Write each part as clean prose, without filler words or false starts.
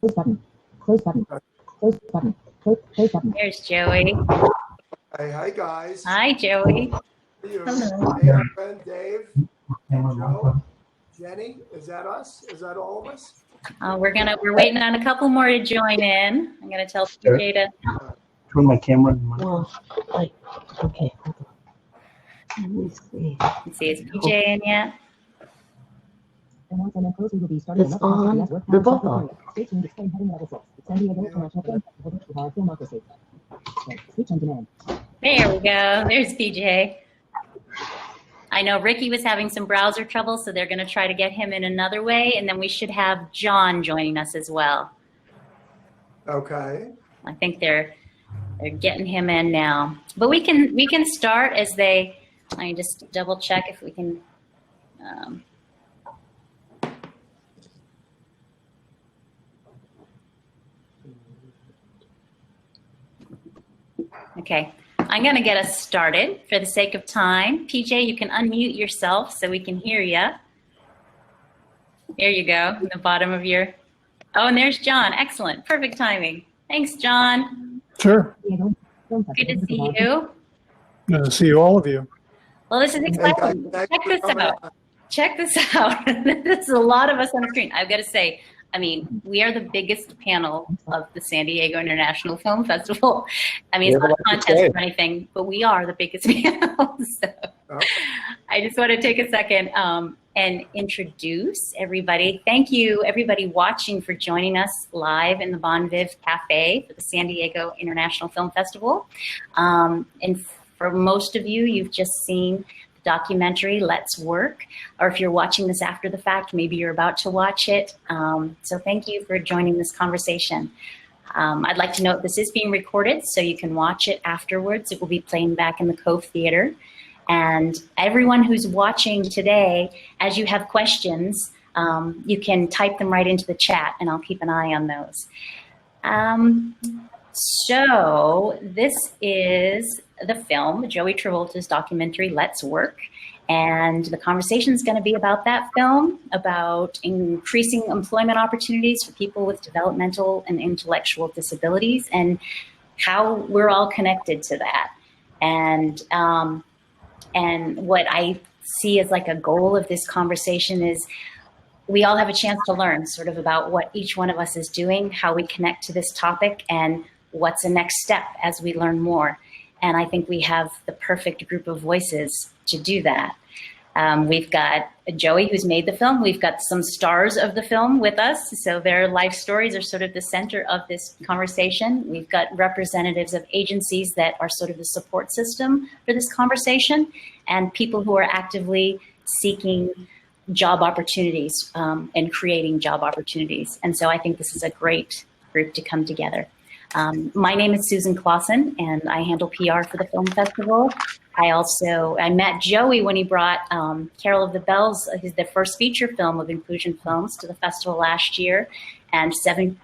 Close button. Close button. Close button. Close button. There's Joey. Hey, hi guys. Hi, Joey. Hello. Hey, our friend Dave, Joe, Jenny. Is that us? Is that all of us? We're waiting on a couple more to join in. I'm gonna tell PJ to turn my camera. Well, like, okay, hold on. Let me see. let's see, is PJ in yet? It's on. They're both on. Stay tuned. Explain heading level 6. San Diego International Film Festival with our filmocracy. Speech on demand. There we go. There's PJ. I know Ricky was having some browser trouble, so they're gonna try to get him in another way, and then we should have John joining us as well. Okay. I think they're getting him in now. But we can start as they. Let me just double check if we can. Okay, I'm going to get us started for the sake of time. PJ, you can unmute yourself so we can hear you. There you go, in the bottom of your. Oh, and there's John. Excellent. Perfect timing. Thanks, John. Sure. Good to see you. Good to see all of you. Well, this is exciting. Check this out. Check this out. This is a lot of us on the screen. I've got to say, I mean, we are the biggest panel of the San Diego International Film Festival. I mean, it's not a contest or anything, but we are the biggest panel. So I just want to take a second and introduce everybody. Thank you, everybody watching, for joining us live in the Bon Viv Cafe for the San Diego International Film Festival. And for most of you, you've just seen documentary Let's Work, or if you're watching this after the fact, maybe you're about to watch it. So thank you for joining this conversation. I'd like to note this is being recorded, so you can watch it afterwards. It will be playing back in the Cove Theater. And everyone who's watching today, as you have questions, you can type them right into the chat, and I'll keep an eye on those. So this is the film, Joey Travolta's documentary, Let's Work. And the conversation is going to be about that film, about increasing employment opportunities for people with developmental and intellectual disabilities, and how we're all connected to that. And what I see as like a goal of this conversation is we all have a chance to learn sort of about what each one of us is doing, how we connect to this topic, and what's the next step as we learn more. And I think we have the perfect group of voices to do that. We've got Joey, who's made the film. We've got some stars of the film with us. So their life stories are sort of the center of this conversation. We've got representatives of agencies that are sort of the support system for this conversation, and people who are actively seeking job opportunities and creating job opportunities. And so I think this is a great group to come together. My name is Susan Clausen, and I handle PR for the film festival. I met Joey when he brought Carol of the Bells, the first feature film of Inclusion Films, to the festival last year. And 70%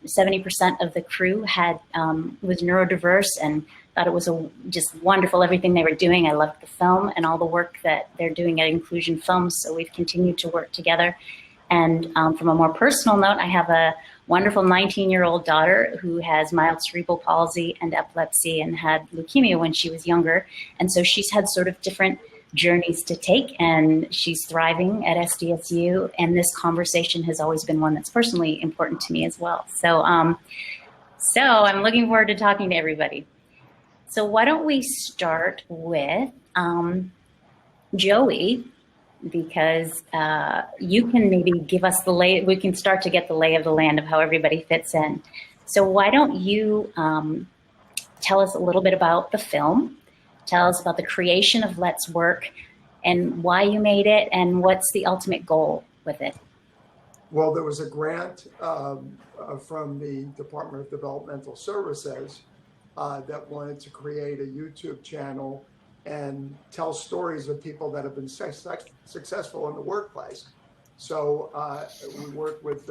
of the crew was neurodiverse, and thought it was just wonderful, everything they were doing. I loved the film and all the work that they're doing at Inclusion Films. So we've continued to work together. And from a more personal note, I have a wonderful 19-year-old daughter who has mild cerebral palsy and epilepsy and had leukemia when she was younger. And so she's had sort of different journeys to take, and she's thriving at SDSU. And this conversation has always been one that's personally important to me as well. So I'm looking forward to talking to everybody. So why don't we start with Joey, because you can maybe give us we can start to get the lay of the land of how everybody fits in. So why don't you tell us a little bit about the film, tell us about the creation of Let's Work and why you made it and what's the ultimate goal with it. Well, there was a grant from the Department of Developmental Services that wanted to create a YouTube channel and tell stories of people that have been successful in the workplace. So we worked with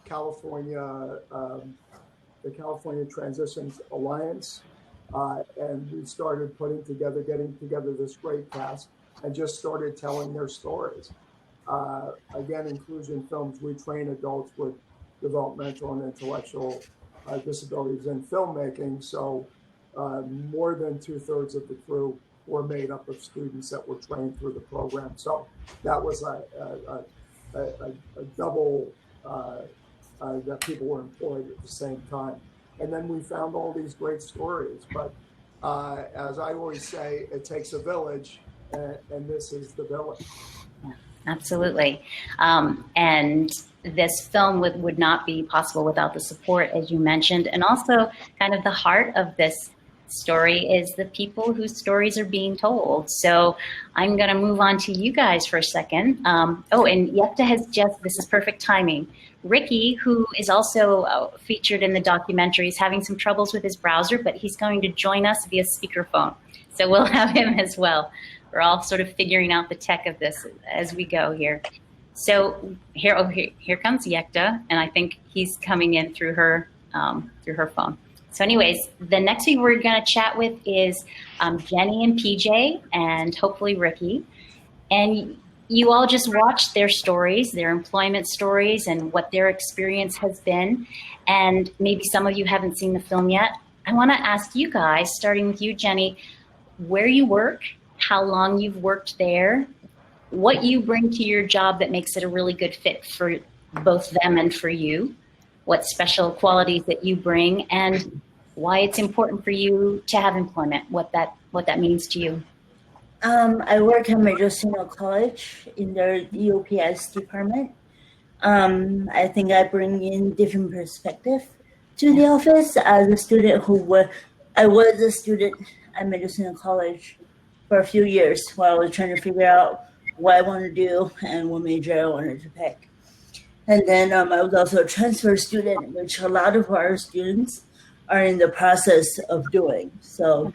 California, the California Transitions Alliance, and we started getting together this great cast and just started telling their stories. Again, Inclusion Films, we train adults with developmental and intellectual disabilities in filmmaking. So more than 2/3 of the crew were made up of students that were trained through the program. So that was a double that people were employed at the same time. And then we found all these great stories. But as I always say, it takes a village, and this is the village. Absolutely. And this film would not be possible without the support, as you mentioned. And also kind of the heart of this story is the people whose stories are being told. So I'm going to move on to you guys for a second. Oh, and Yekta has this is perfect timing. Ricky, who is also featured in the documentary, is having some troubles with his browser, but he's going to join us via speakerphone. So we'll have him as well. We're all sort of figuring out the tech of this as we go here. So here comes Yekta, and I think he's coming in through her phone. So anyways, the next people we're going to chat with is Jenny and PJ, and hopefully Ricky. And you all just watched their stories, their employment stories, and what their experience has been. And maybe some of you haven't seen the film yet. I want to ask you guys, starting with you, Jenny, where you work, how long you've worked there, what you bring to your job that makes it a really good fit for both them and for you, what special qualities that you bring, and why it's important for you to have employment, what that means to you. I work at Medicinal College in their EOPS department. I think I bring in different perspective to the office as a student I was a student at Medicinal College for a few years while I was trying to figure out what I wanted to do and what major I wanted to pick. And then I was also a transfer student, which a lot of our students are in the process of doing. So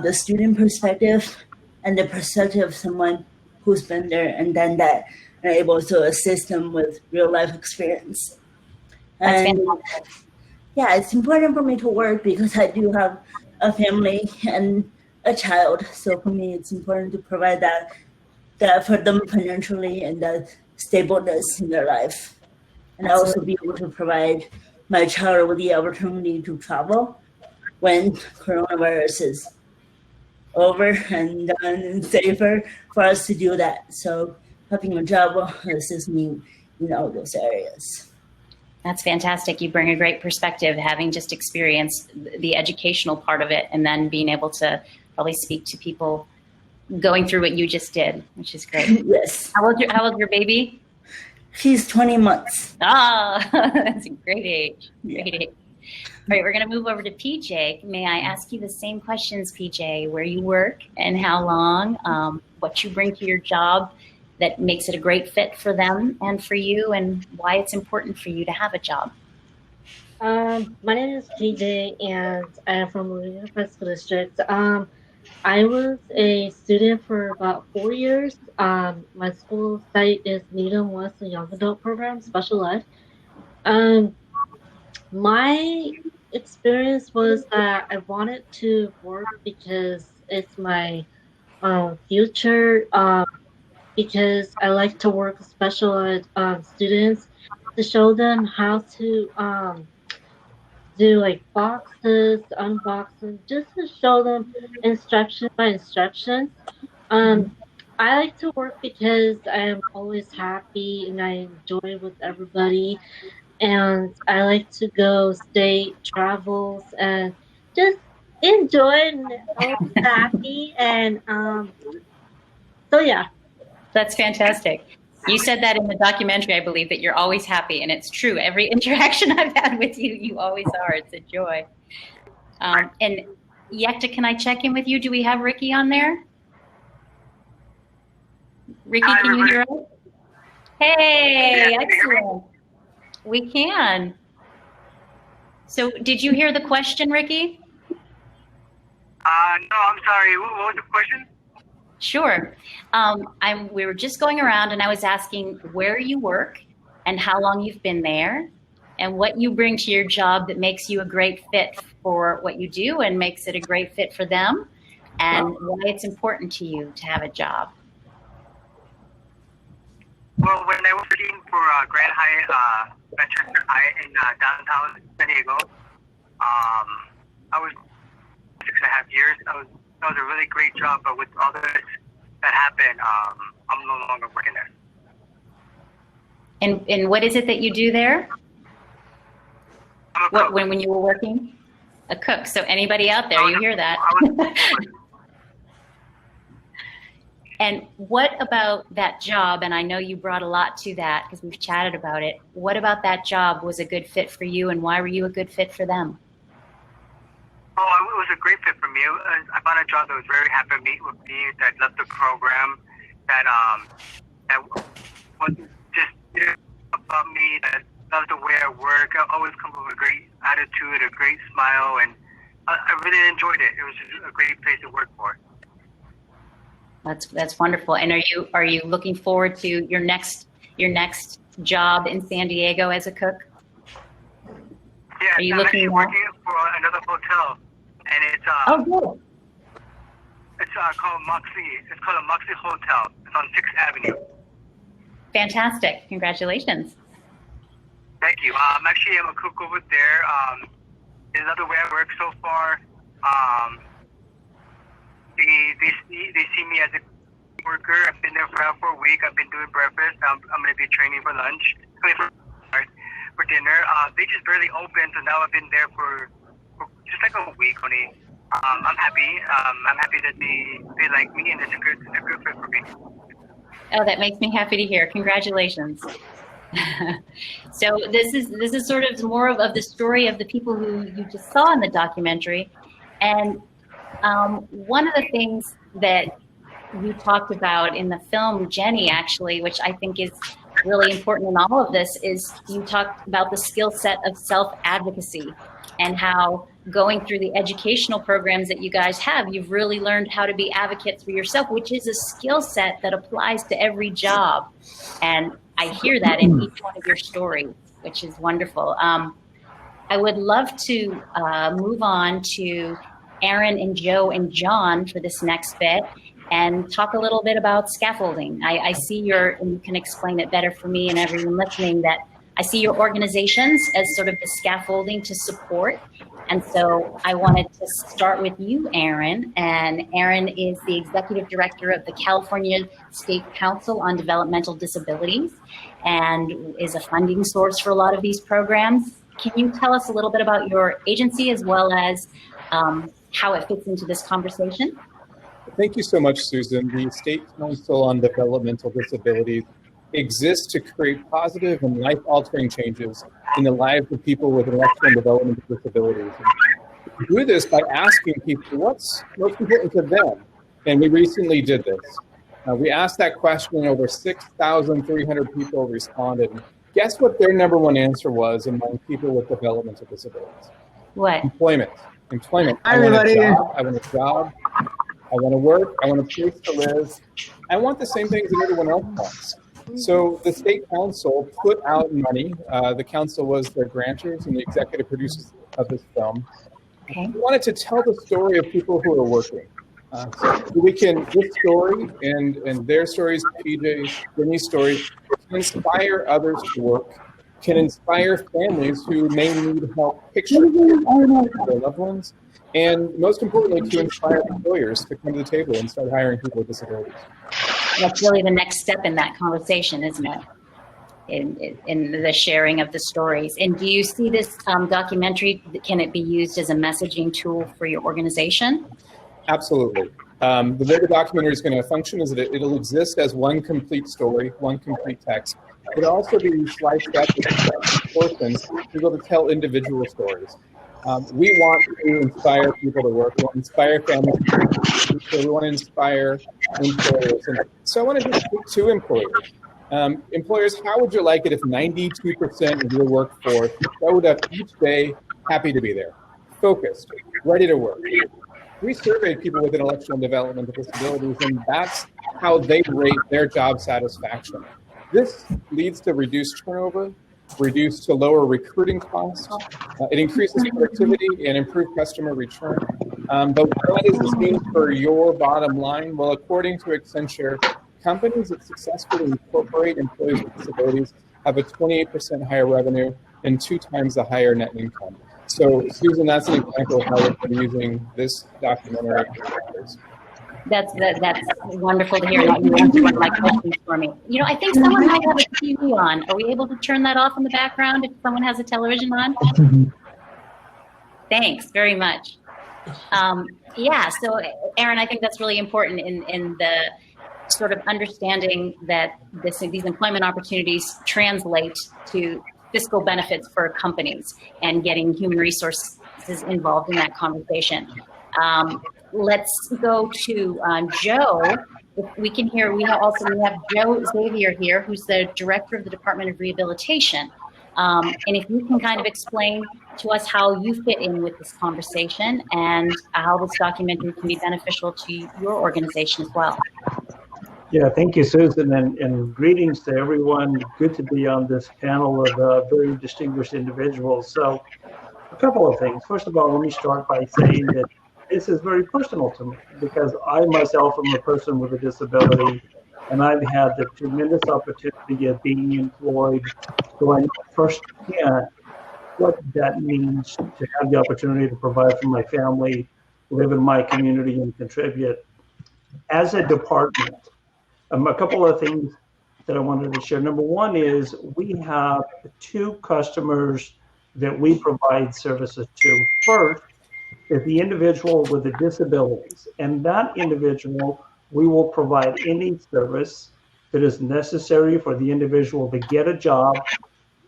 the student perspective and the perspective of someone who's been there and done that, and able to assist them with real life experience. And yeah, it's important for me to work because I do have a family and a child. So for me, it's important to provide that for them financially and that stableness in their life. And also be able to provide my child with the opportunity to travel when coronavirus is over and done and safer for us to do that. So having a job will assist me in all those areas. That's fantastic. You bring a great perspective, having just experienced the educational part of it and then being able to probably speak to people going through what you just did, which is great. Yes. How old's your baby? She's 20 months. Ah, that's a great age. Yeah. Great age. All right, we're going to move over to PJ. May I ask you the same questions, PJ, where you work and how long, what you bring to your job that makes it a great fit for them and for you, and why it's important for you to have a job? My name is PJ, and I am from Louisiana School District. I was a student for about 4 years. My school site is Needham West, a young adult program, special ed. My experience was that I wanted to work because it's my future, because I like to work with special ed students to show them how to do like boxes, unboxing, just to show them instruction by instruction. I like to work because I am always happy and I enjoy with everybody. And I like to go state travels and just enjoy and always happy. And so yeah. That's fantastic. You said that in the documentary, I believe, that you're always happy, and it's true. Every interaction I've had with you, you always are. It's a joy. And Yekta, can I check in with you? Do we have Ricky on there? Ricky, can you hear us? Hey, excellent. We can. So did you hear the question, Ricky? No, I'm sorry. What was the question? Sure. We were just going around and I was asking where you work and how long you've been there and what you bring to your job that makes you a great fit for what you do and makes it a great fit for them, and why it's important to you to have a job. Well, when I was working for Grand Hyatt, Manchester Hyatt in downtown San Diego, I was 6.5 years. That was a really great job, but with all this that happened, I'm no longer working there. And what is it that you do there? I'm a cook. When you were working? A cook. So anybody out there, you hear that? And what about that job? And I know you brought a lot to that because we've chatted about it. What about that job was a good fit for you, and why were you a good fit for them? Oh, it was a great fit for me. I found a job that was very happy with me, that loved the program, that was just about me, that loved the way I work. I always come with a great attitude, a great smile, and I really enjoyed it. It was just a great place to work for. That's wonderful. And are you looking forward to your next job in San Diego as a cook? Yeah, I'm actually working for another hotel, and it's good. It's called Moxie. It's called a Moxie Hotel. It's on 6th Avenue. Fantastic! Congratulations. Thank you. I'm a cook over there. They love the way I work so far. They see me as a worker. I've been there for a week. I've been doing breakfast. I'm going to be training for lunch, for dinner. They just barely opened, so now I've been there for just like a week only. I'm happy. I'm happy that they like me, and it's a good fit for me. Oh, that makes me happy to hear. Congratulations. So this is sort of more of the story of the people who you just saw in the documentary, and one of the things that you talked about in the film, Jenny, actually, which I think is really important in all of this, is you talked about the skill set of self-advocacy and how going through the educational programs that you guys have, you've really learned how to be advocates for yourself, which is a skill set that applies to every job. And I hear that in each one of your stories, which is wonderful. I would love to move on to Aaron and Joe and John for this next bit and talk a little bit about scaffolding. I see and you can explain it better for me and everyone listening, that I see your organizations as sort of the scaffolding to support. And so I wanted to start with you, Aaron. And Aaron is the executive director of the California State Council on Developmental Disabilities and is a funding source for a lot of these programs. Can you tell us a little bit about your agency as well as how it fits into this conversation? Thank you so much, Susan. The State Council on Developmental Disabilities exists to create positive and life-altering changes in the lives of people with intellectual and developmental disabilities. And we do this by asking people what's most important to them. And we recently did this. We asked that question, and over 6,300 people responded. Guess what their number one answer was among people with developmental disabilities? What? Employment. Hi, everybody. I want a job. I want to work. I want a place to live. I want the same things that everyone else wants. So the State Council put out money. The council was their grantors and the executive producers of this film. Okay. We wanted to tell the story of people who are working. This story and their stories, PJ's, Jenny's stories, can inspire others to work, can inspire families who may need help picturing their loved ones, and most importantly, to inspire employers to come to the table and start hiring people with disabilities. That's really the next step in that conversation, isn't it? In the sharing of the stories. And do you see this documentary, can it be used as a messaging tool for your organization? Absolutely. The way the documentary is going to function is that it'll exist as one complete story, one complete text. It'll also be sliced up into portions to be able to tell individual stories. We want to inspire people to work. We want to inspire families to work. So we want to inspire employers. And so I want to just speak to employers. Employers, how would you like it if 92% of your workforce showed up each day happy to be there, focused, ready to work? We surveyed people with intellectual and developmental disabilities, and that's how they rate their job satisfaction. This leads to reduced turnover, reduced to lower recruiting costs. It increases productivity and improved customer return. But what does this mean for your bottom line? Well, according to Accenture, companies that successfully incorporate employees with disabilities have a 28% higher revenue and 2 times the higher net income. So, Susan, that's an example of how we're using this documentary. That's wonderful to hear. That you answered one of my questions for me. You know, I think someone might have a TV on. Are we able to turn that off in the background if someone has a television on? Thanks very much. Yeah, so Aaron, I think that's really important in the sort of understanding that these employment opportunities translate to fiscal benefits for companies and getting human resources involved in that conversation. Let's go to Joe. If we can hear, we have Joe Xavier here, who's the director of the Department of Rehabilitation. And if you can kind of explain to us how you fit in with this conversation and how this documentary can be beneficial to your organization as well. Yeah, thank you, Susan, and greetings to everyone. Good to be on this panel of very distinguished individuals. So a couple of things. First of all, let me start by saying that this is very personal to me because I myself am a person with a disability, and I've had the tremendous opportunity of being employed. So I know firsthand what that means to have the opportunity to provide for my family, live in my community, and contribute. As a department, a couple of things that I wanted to share. Number one is we have 2 customers that we provide services to. First is the individual with the disabilities, and that individual, we will provide any service that is necessary for the individual to get a job,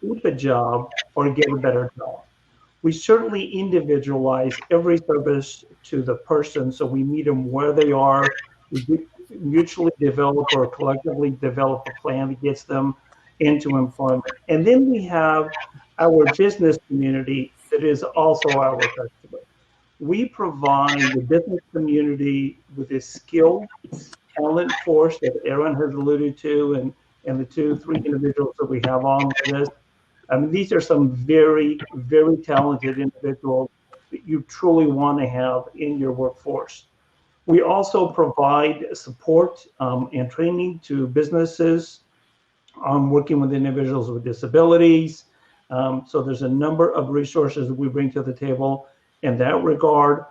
keep a job, or get a better job. We certainly individualize every service to the person, so we meet them where they are. We mutually develop or collectively develop a plan that gets them into employment. And then we have our business community that is also our customer. We provide the business community with a skilled talent force that Aaron has alluded to, and the 3 individuals that we have on this. I mean, these are some very, very talented individuals that you truly want to have in your workforce. We also provide support and training to businesses working with individuals with disabilities. So there's a number of resources that we bring to the table in that regard.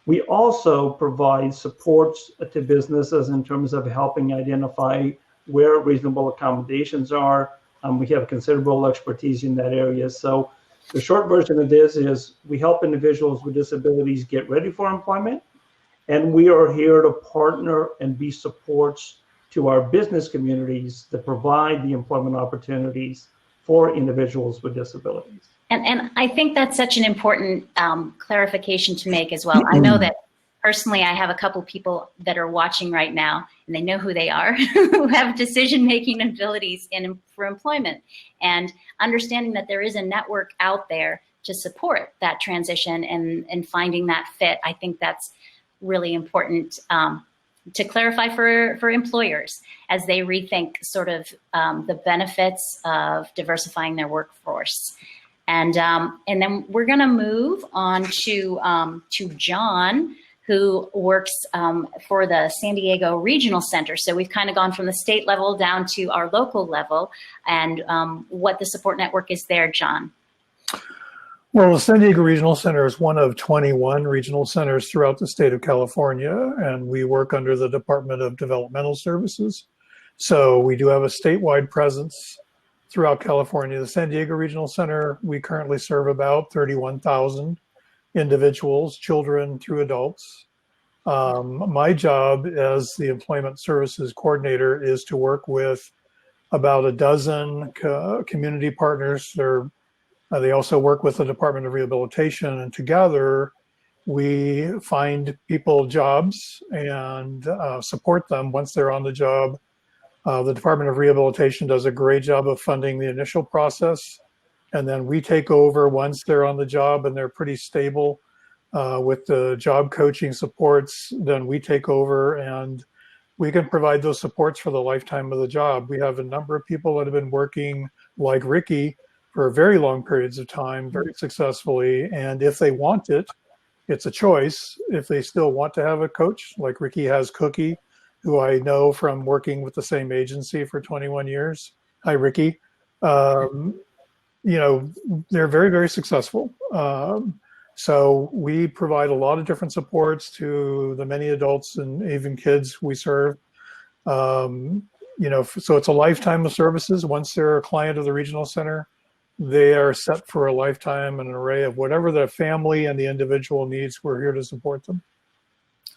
We also provide supports to businesses in terms of helping identify where reasonable accommodations are. We have considerable expertise in that area. So the short version of this is we help individuals with disabilities get ready for employment, and we are here to partner and be supports to our business communities that provide the employment opportunities for individuals with disabilities. And I think that's such an important clarification to make as well. I know that personally, I have a couple people that are watching right now, and they know who they are, who have decision-making abilities for employment. And understanding that there is a network out there to support that transition and finding that fit, I think that's really important to clarify for employers as they rethink sort of the benefits of diversifying their workforce. And then we're going to move on to John, who works for the San Diego Regional Center. So we've kind of gone from the state level down to our local level, and what the support network is there, John. Well, the San Diego Regional Center is one of 21 regional centers throughout the state of California, and we work under the Department of Developmental Services. So we do have a statewide presence throughout California. The San Diego Regional Center, we currently serve about 31,000 individuals, children through adults. My job as the Employment Services Coordinator is to work with about a dozen community partners. They also work with the Department of Rehabilitation, and together we find people jobs and support them once they're on the job. The Department of Rehabilitation does a great job of funding the initial process, and then we take over once they're on the job and they're pretty stable with the job coaching supports. Then we take over and we can provide those supports for the lifetime of the job. We have a number of people that have been working like Ricky for very long periods of time, very successfully. And if they want it, it's a choice. If they still want to have a coach, like Ricky has Cookie, who I know from working with the same agency for 21 years. Hi, Ricky. You know, they're very, very successful. So we provide a lot of different supports to the many adults and even kids we serve. You know, so it's a lifetime of services. Once they're a client of the regional center, they are set for a lifetime and an array of whatever the family and the individual needs. We're here to support them.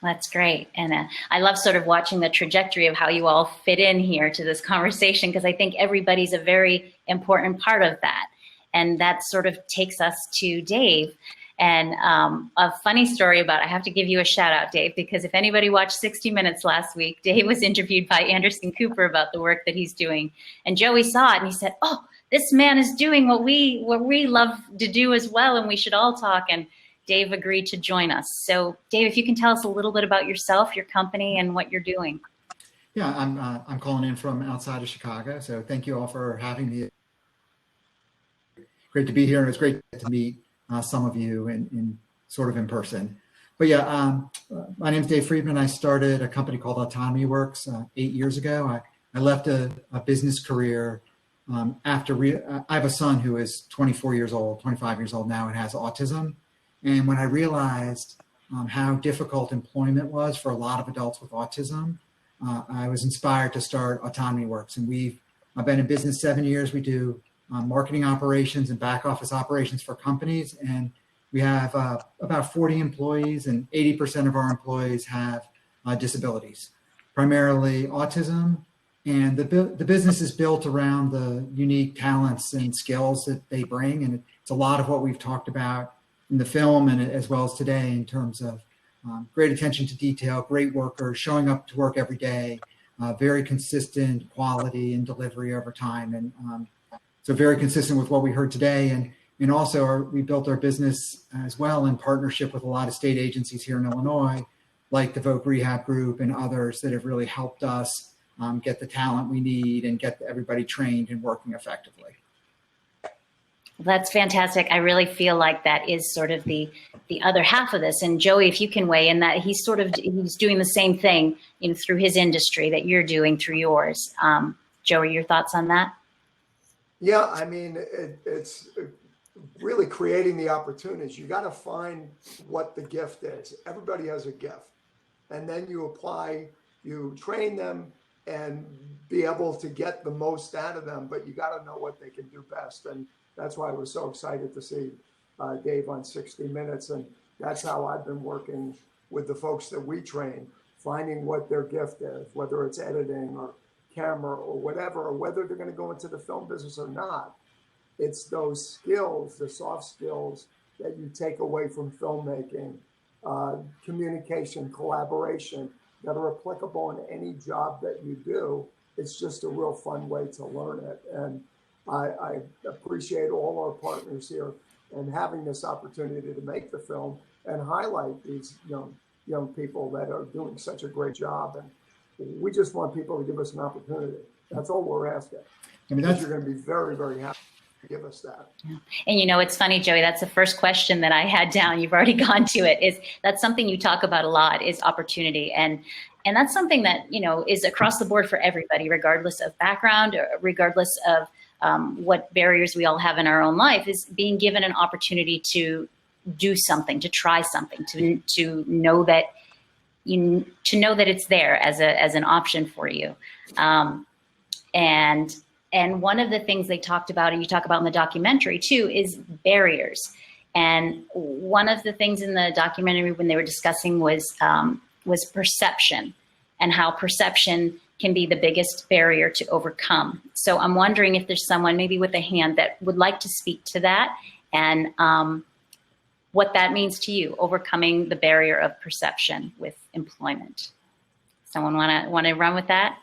That's great. And I love sort of watching the trajectory of how you all fit in here to this conversation, because I think everybody's a very important part of that. And that sort of takes us to Dave. And a funny story about, I have to give you a shout out, Dave, because if anybody watched 60 Minutes last week, Dave was interviewed by Anderson Cooper about the work that he's doing. And Joey saw it and he said, oh, this man is doing what we love to do as well, and we should all talk. And Dave agreed to join us. So Dave, if you can tell us a little bit about yourself, your company, and what you're doing. Yeah, I'm calling in from outside of Chicago. So thank you all for having me. Great to be here, and it's great to meet some of you in sort of in person. But yeah, my name is Dave Friedman. I started a company called Autonomy Works 8 years ago. I left a business career after I have a son who is 24 years old, 25 years old now, and has autism. And when I realized how difficult employment was for a lot of adults with autism, I was inspired to start Autonomy Works. And I've been in business 7 years. We do marketing operations and back office operations for companies. And we have about 40 employees, and 80% of our employees have disabilities, primarily autism. And the business is built around the unique talents and skills that they bring. And it's a lot of what we've talked about in the film and as well as today, in terms of great attention to detail, great workers, showing up to work every day, very consistent quality and delivery over time. And so very consistent with what we heard today. And also we built our business as well in partnership with a lot of state agencies here in Illinois, like the Voc Rehab Group and others that have really helped us get the talent we need and get everybody trained and working effectively. That's fantastic. I really feel like that is sort of the other half of this. And Joey, if you can weigh in, that he's doing the same thing, you know, through his industry that you're doing through yours. Joey, your thoughts on that? Yeah, I mean, it's really creating the opportunities. You got to find what the gift is. Everybody has a gift, and then you apply, you train them, and be able to get the most out of them. But you got to know what they can do best, and that's why I was so excited to see Dave on 60 Minutes. And that's how I've been working with the folks that we train, finding what their gift is, whether it's editing or camera or whatever, or whether they're going to go into the film business or not. It's those skills, the soft skills that you take away from filmmaking, communication, collaboration, that are applicable in any job that you do. It's just a real fun way to learn it. And I appreciate all our partners here and having this opportunity to make the film and highlight these young people that are doing such a great job. And we just want people to give us an opportunity. That's all we're asking. I mean, you're going to be very, very happy to give us that. Yeah. And you know, it's funny, Joey, that's the first question that I had down. You've already gone to it. That's something you talk about a lot, is opportunity. And that's something that, you know, is across the board for everybody, regardless of background, or regardless of what barriers we all have in our own life, is being given an opportunity to do something, to try something, to know that it's there as an option for you. And one of the things they talked about, and you talk about in the documentary too, is barriers. And one of the things in the documentary when they were discussing was perception, and how perception can be the biggest barrier to overcome. So I'm wondering if there's someone maybe with a hand that would like to speak to that, and what that means to you, overcoming the barrier of perception with employment. Someone want to run with that?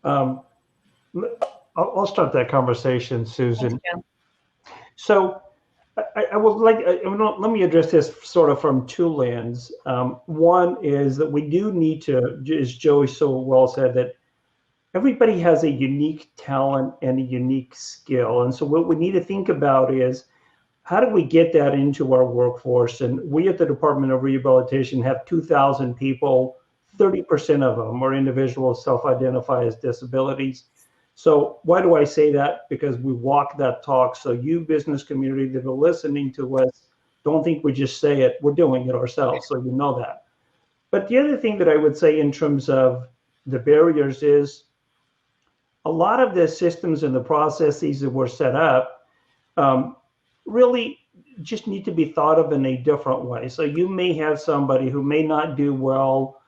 I'll start that conversation, Susan. So I would like, let me address this sort of from two lenses. One is that we do need to, as Joey so well said, that everybody has a unique talent and a unique skill. And so what we need to think about is, how do we get that into our workforce? And we at the Department of Rehabilitation have 2,000 people 30% of them are individuals self-identify as disabilities. So why do I say that? Because we walk that talk. So you business community that are listening to us, don't think we just say it, we're doing it ourselves. So you know that. But the other thing that I would say in terms of the barriers is a lot of the systems and the processes that were set up really just need to be thought of in a different way. So you may have somebody who may not do well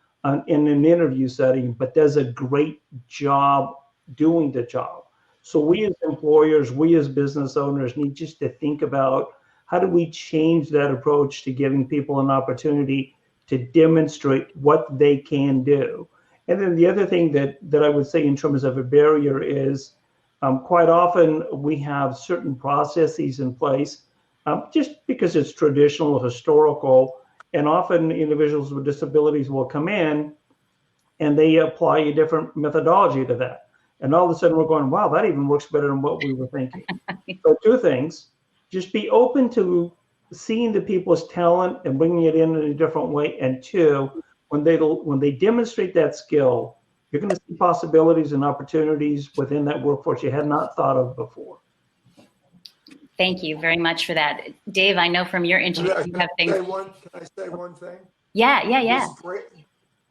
in an interview setting, but does a great job doing the job. So we as employers, we as business owners need just to think about how do we change that approach to giving people an opportunity to demonstrate what they can do. And then the other thing that I would say in terms of a barrier is quite often we have certain processes in place just because it's traditional, historical, and often individuals with disabilities will come in and they apply a different methodology to that. And all of a sudden we're going, wow, that even works better than what we were thinking. So two things, just be open to seeing the people's talent and bringing it in a different way. And two, when they demonstrate that skill, you're going to see possibilities and opportunities within that workforce you had not thought of before. Thank you very much for that. Dave, I know from your interview you have things. Can I say one thing? Yeah.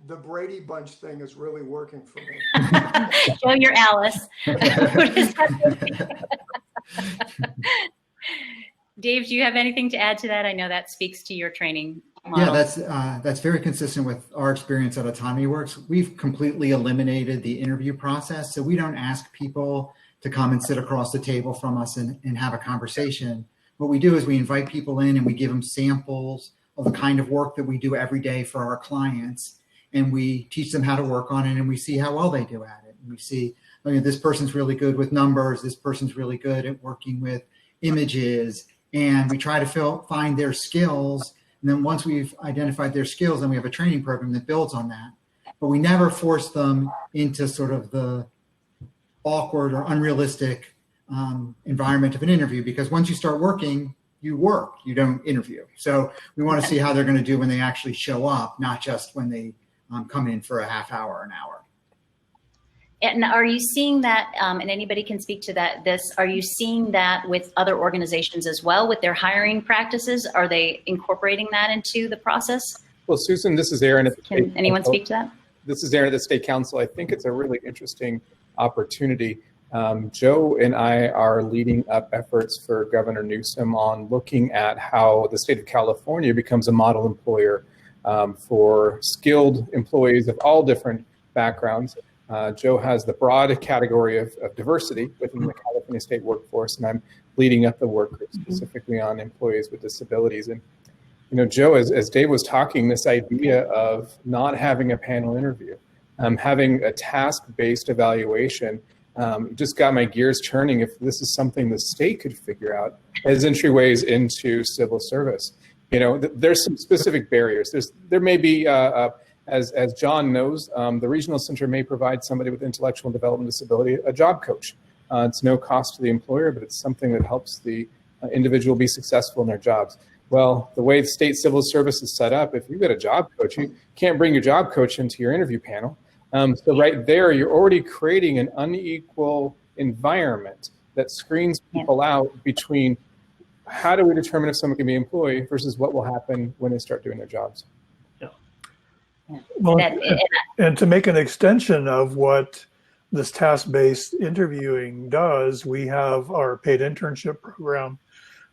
The Brady Bunch thing is really working for me. Joe, you're Alice. Dave, do you have anything to add to that? I know that speaks to your training model. Yeah, that's very consistent with our experience at Autonomy Works. We've completely eliminated the interview process, so we don't ask people to come and sit across the table from us and have a conversation. What we do is we invite people in and we give them samples of the kind of work that we do every day for our clients, and we teach them how to work on it, and we see how well they do at it. And we see, this person's really good with numbers, this person's really good at working with images, and we try to find their skills. And then once we've identified their skills, then we have a training program that builds on that. But we never force them into sort of the awkward or unrealistic environment of an interview, because once you start working, you work, you don't interview. So we want to see how they're going to do when they actually show up, not just when they come in for a half hour or an hour. And are you seeing that, and anybody can speak to that, are you seeing that with other organizations as well with their hiring practices? Are they incorporating that into the process? Well, Susan, this is Aaron. Can anyone speak to that? This is Aaron at the State Council. I think it's a really interesting opportunity. Joe and I are leading up efforts for Governor Newsom on looking at how the state of California becomes a model employer for skilled employees of all different backgrounds. Joe has the broad category of diversity within the California state workforce, and I'm leading up the work specifically on employees with disabilities. And, Joe, as Dave was talking, this idea of not having a panel interview, having a task-based evaluation, just got my gears turning if this is something the state could figure out as entryways into civil service. There's some specific barriers. There may be, as John knows, the regional center may provide somebody with intellectual and development disability a job coach. It's no cost to the employer, but it's something that helps the individual be successful in their jobs. Well, the way the state civil service is set up, if you've got a job coach, you can't bring your job coach into your interview panel. So right there, you're already creating an unequal environment that screens people out between how do we determine if someone can be employed versus what will happen when they start doing their jobs. Well, and to make an extension of what this task-based interviewing does, we have our paid internship program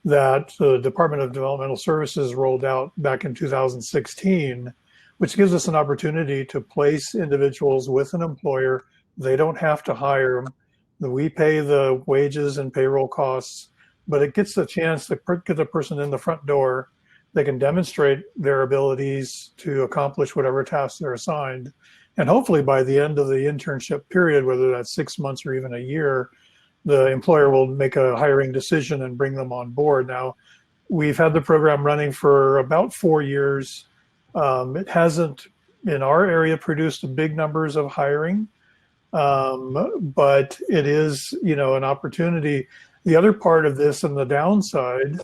that the Department of Developmental Services rolled out back in 2016, which gives us an opportunity to place individuals with an employer. They don't have to hire them. We pay the wages and payroll costs, but it gets the chance to get the person in the front door. They can demonstrate their abilities to accomplish whatever tasks they're assigned. And hopefully by the end of the internship period, whether that's 6 months or even a year, the employer will make a hiring decision and bring them on board. Now, we've had the program running for about 4 years. It hasn't, in our area, produced big numbers of hiring, but it is, an opportunity. The other part of this and the downside,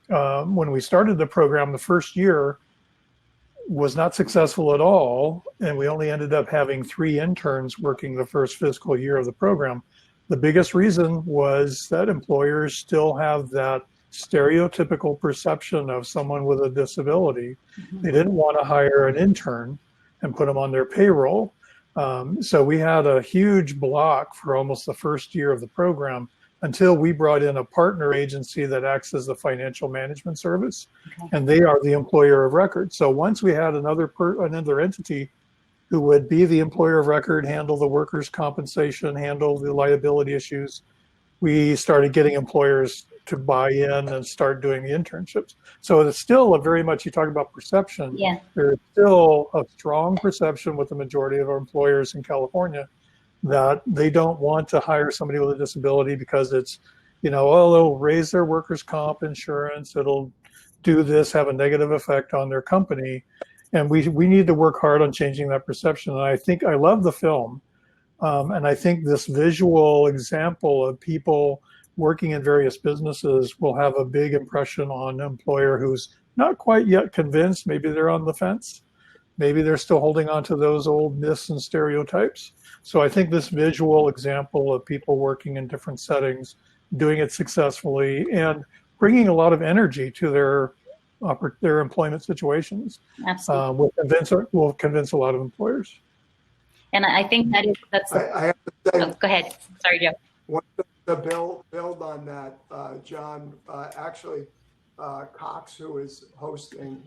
when we started the program the first year, was not successful at all, and we only ended up having 3 interns working the first fiscal year of the program. The biggest reason was that employers still have that stereotypical perception of someone with a disability. They didn't want to hire an intern and put them on their payroll. So we had a huge block for almost the first year of the program until we brought in a partner agency that acts as the financial management service, and they are the employer of record. So once we had another entity who would be the employer of record, handle the workers' compensation, handle the liability issues, we started getting employers to buy in and start doing the internships. So it's still a very much, you talk about perception, there's still a strong perception with the majority of our employers in California that they don't want to hire somebody with a disability because it's, you know, oh, they'll raise their workers' comp insurance, it'll do this, have a negative effect on their company. And we need to work hard on changing that perception. And I think I love the film. And I think this visual example of people working in various businesses will have a big impression on an employer who's not quite yet convinced. Maybe they're on the fence. Maybe they're still holding on to those old myths and stereotypes. So I think this visual example of people working in different settings, doing it successfully, and bringing a lot of energy to their employment situations will convince a lot of employers. And I think that's. I have to say, go ahead. Sorry, Joe. The build on that, John. Actually, Cox, who is hosting,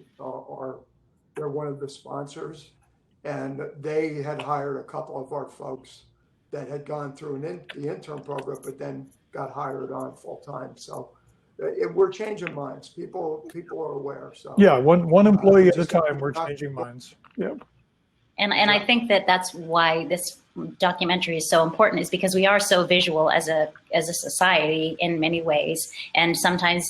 they're one of the sponsors, and they had hired a couple of our folks that had gone through the intern program, but then got hired on full time. So we're changing minds. People are aware. So yeah, one employee at a time. We're changing minds. Yeah. And I think that's why this documentary is so important, is because we are so visual as a society in many ways. And sometimes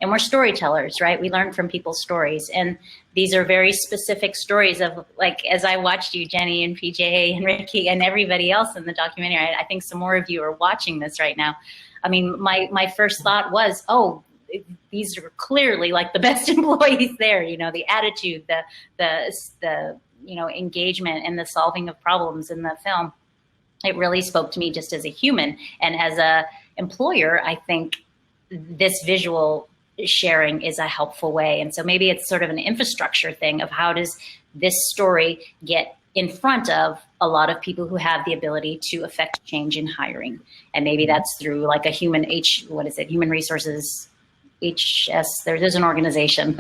and we're storytellers, right? We learn from people's stories. And these are very specific stories of, like, as I watched you, Jenny and PJ and Ricky and everybody else in the documentary, I think some more of you are watching this right now. I mean, my first thought was, oh, these are clearly like the best employees there, you know, the attitude, the you know, engagement and the solving of problems in the film. It really spoke to me just as a human. And as a employer, I think this visual sharing is a helpful way. And so maybe it's sort of an infrastructure thing of how does this story get in front of a lot of people who have the ability to affect change in hiring. And maybe that's through like a human resources HS, there's an organization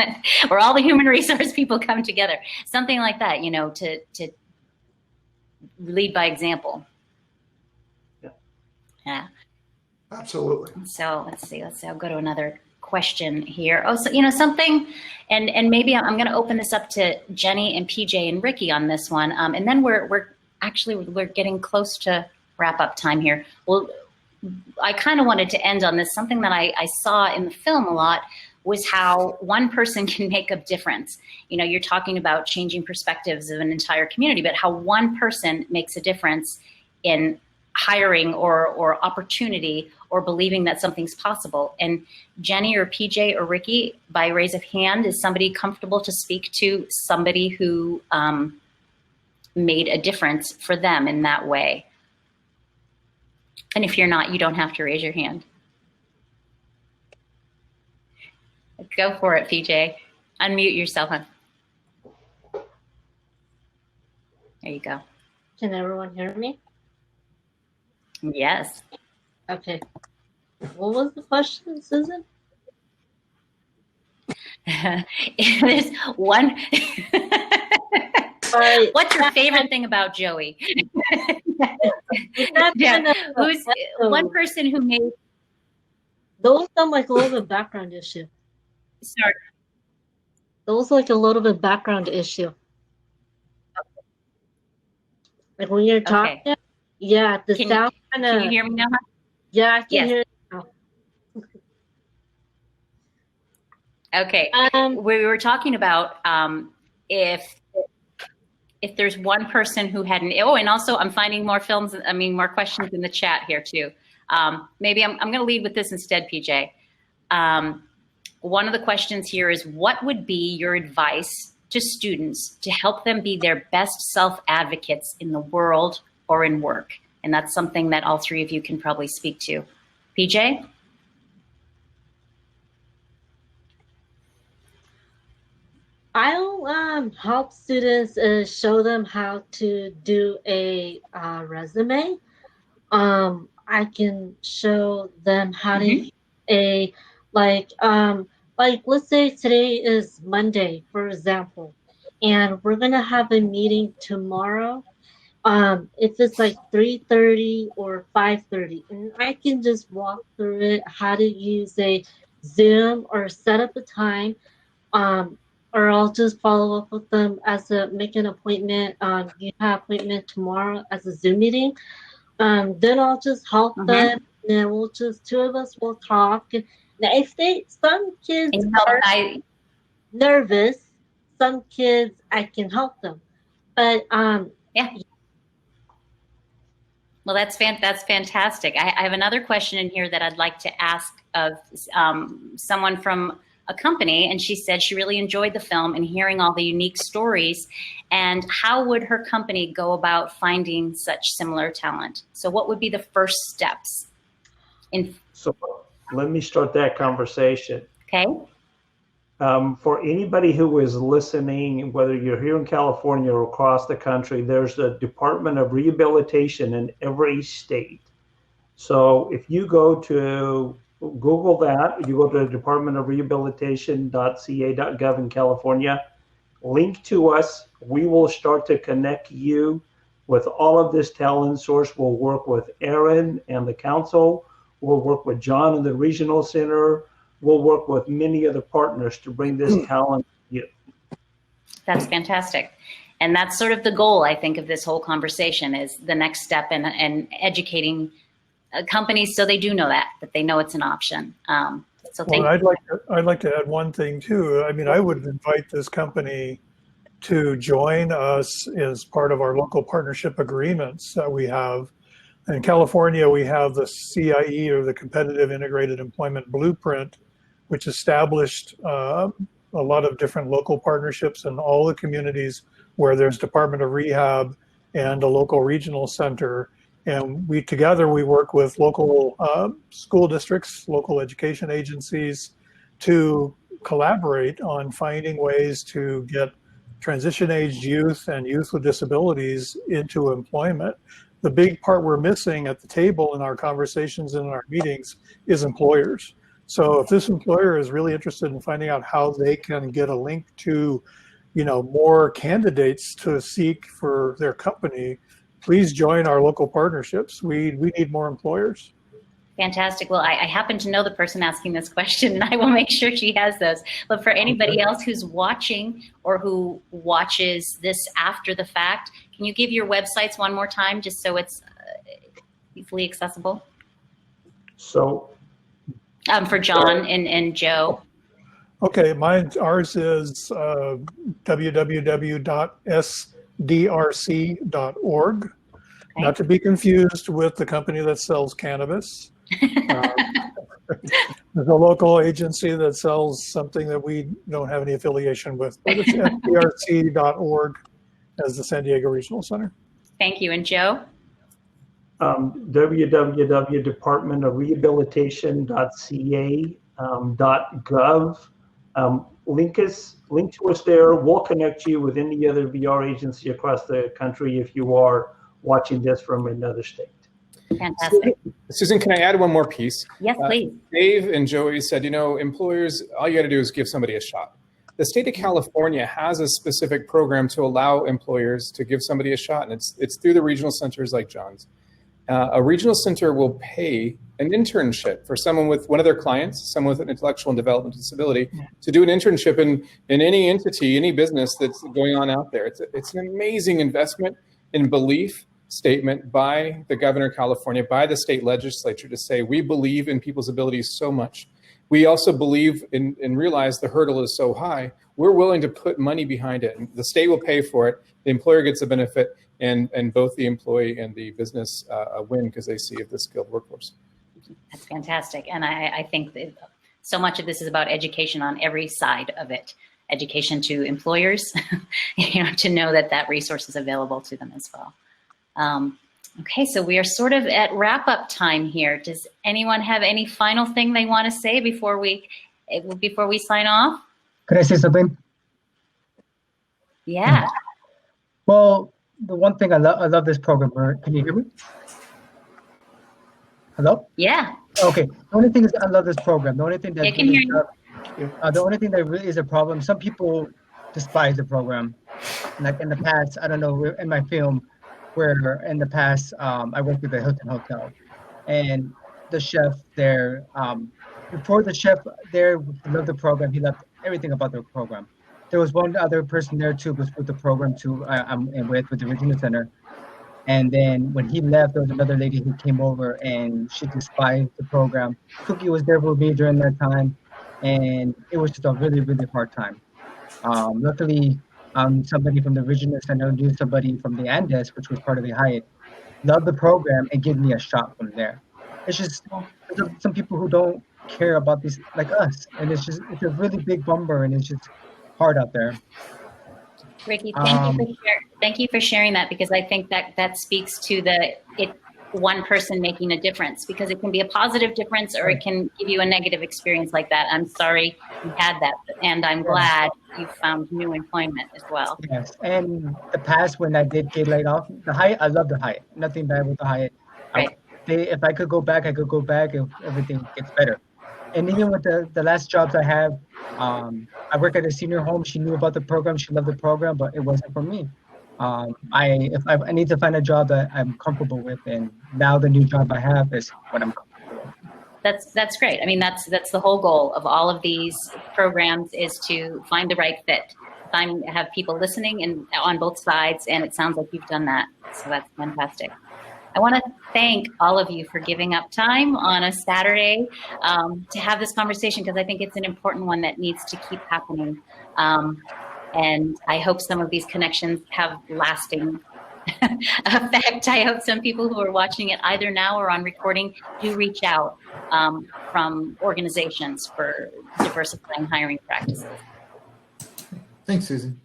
where all the human resource people come together, something like that, you know, to lead by example. Yeah. Absolutely. So let's see, I'll go to another question here. Oh, so, you know, something, and maybe I'm going to open this up to Jenny and PJ and Ricky on this one. And then we're getting close to wrap up time here. Well, I kind of wanted to end on this. Something that I saw in the film a lot was how one person can make a difference. You know, you're talking about changing perspectives of an entire community, but how one person makes a difference in hiring or opportunity or believing that something's possible. And Jenny or PJ or Ricky, by raise of hand, is somebody comfortable to speak to somebody who made a difference for them in that way? And if you're not, you don't have to raise your hand. Go for it, PJ. Unmute yourself, huh? There you go. Can everyone hear me? Yes. Okay. What was the question, Susan? There's one. What's your favorite thing about Joey? Yeah. Who's one person who made? Those are like a little bit background issue. Sorry. Those like a little bit background issue. Like when you're talking, okay. Yeah, the sound kind of. Can you hear me now? Huh? Yeah, I can hear you now. Okay. We were talking about if there's one person who had and also I'm finding more more questions in the chat here too. Maybe I'm going to lead with this instead, PJ. One of the questions here is, what would be your advice to students to help them be their best self-advocates in the world or in work? And that's something that all three of you can probably speak to. PJ? I'll help students show them how to do a resume. I can show them how to like let's say today is Monday, for example, and we're gonna have a meeting tomorrow. If it's like 3:30 or 5:30, and I can just walk through it, how to use a Zoom or set up a time. Or I'll just follow up with them as a make an appointment. You have appointment tomorrow as a Zoom meeting. Then I'll just help them. And then we'll just two of us will talk. And now if some kids are nervous, some kids I can help them. But yeah. Well, that's fantastic. I have another question in here that I'd like to ask of someone from a company, and she said she really enjoyed the film and hearing all the unique stories. And how would her company go about finding such similar talent? So what would be the first steps? So let me start that conversation. Okay. For anybody who is listening, whether you're here in California or across the country, there's the Department of Rehabilitation in every state. So if you go to Google that, you go to the Department of Rehabilitation.ca.gov in California, link to us. We will start to connect you with all of this talent source. We'll work with Aaron and the council. We'll work with John and the regional center. We'll work with many other partners to bring this talent to you. That's fantastic. And that's sort of the goal, I think, of this whole conversation is the next step in educating companies so they do know that they know it's an option. So thank you. I'd like to add one thing too. I mean, I would invite this company to join us as part of our local partnership agreements that we have. In California, we have the CIE, or the Competitive Integrated Employment Blueprint, which established a lot of different local partnerships in all the communities where there's Department of Rehab and a local regional center. And together we work with local school districts, local education agencies to collaborate on finding ways to get transition-aged youth and youth with disabilities into employment. The big part we're missing at the table in our conversations and in our meetings is employers. So if this employer is really interested in finding out how they can get a link to, more candidates to seek for their company, please join our local partnerships. We need more employers. Fantastic. Well, I happen to know the person asking this question, and I will make sure she has those. But for anybody else who's watching or who watches this after the fact, can you give your websites one more time just so it's easily accessible? So, for John and Joe. Okay, ours is www.sdrc.org. Okay. Not to be confused with the company that sells cannabis. There's a local agency that sells something that we don't have any affiliation with, but it's sdrc.org as the San Diego Regional Center. Thank you. And Joe? www.departmentofrehabilitation.ca.gov. Link to us there. We'll connect you with any other VR agency across the country if you are watching this from another state. Fantastic. Susan, can I add one more piece? Yes, please. Dave and Joey said, employers, all you got to do is give somebody a shot. The state of California has a specific program to allow employers to give somebody a shot, and it's through the regional centers like John's. A regional center will pay an internship for someone with one of their clients, someone with an intellectual and developmental disability, to do an internship in any entity, any business that's going on out there. It's an amazing investment in belief statement by the governor of California, by the state legislature to say, we believe in people's abilities so much. We also believe and realize the hurdle is so high, we're willing to put money behind it. And the state will pay for it. The employer gets a benefit, and both the employee and the business win because they see the skilled workforce. That's fantastic. And I think that so much of this is about education on every side of it. education to employers, to know that that resource is available to them as well. Okay, so we are sort of at wrap-up time here. Does anyone have any final thing they want to say before we sign off? Could I say something? Yeah. Well, the one thing I love this program. Can you hear me? Hello? Yeah. Okay. The only thing is I love this program. The only thing that I can hear you. the only thing that really is a problem. Some people despise the program. Like in the past, I don't know, in my film, where in the past I worked at the Hilton Hotel, and the chef there. Before the chef there loved the program, he loved everything about the program. There was one other person there too, was with the program too. I'm with the Regina Center. And then when he left, there was another lady who came over and she despised the program. Cookie was there with me during that time, and it was just a really, really hard time. Luckily, somebody from the Regina Center knew somebody from the Andes, which was part of the Hyatt, loved the program and gave me a shot from there. It's just there's some people who don't care about these like us, and it's a really big bummer, and it's just hard out there. Ricky, thank you for sharing that, because I think that speaks to one person making a difference, because it can be a positive difference or it can give you a negative experience like that. I'm sorry you had that, and I'm glad you found new employment as well. Yes, and the past when I did get laid off, the Hyatt, I love the Hyatt. Nothing bad with the Hyatt. Right. If I could go back, I could go back if everything gets better. And even with the last jobs I have, I work at a senior home. She knew about the program. She loved the program, but it wasn't for me. I need to find a job that I'm comfortable with, and now the new job I have is what I'm comfortable with. That's great. I mean, that's the whole goal of all of these programs, is to find the right fit. Have people listening and on both sides, and it sounds like you've done that. So that's fantastic. I want to thank all of you for giving up time on a Saturday to have this conversation, because I think it's an important one that needs to keep happening. And I hope some of these connections have lasting effect. I hope some people who are watching it either now or on recording do reach out from organizations for diversifying hiring practices. Thanks, Susan.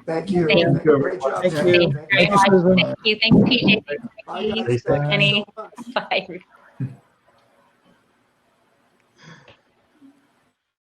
Thank you. Thank you. Great job. Thank you. Thank you very much. Thank you. Thanks, PJ. Bye, guys. Thanks, Thank you Kenny. so much. Bye.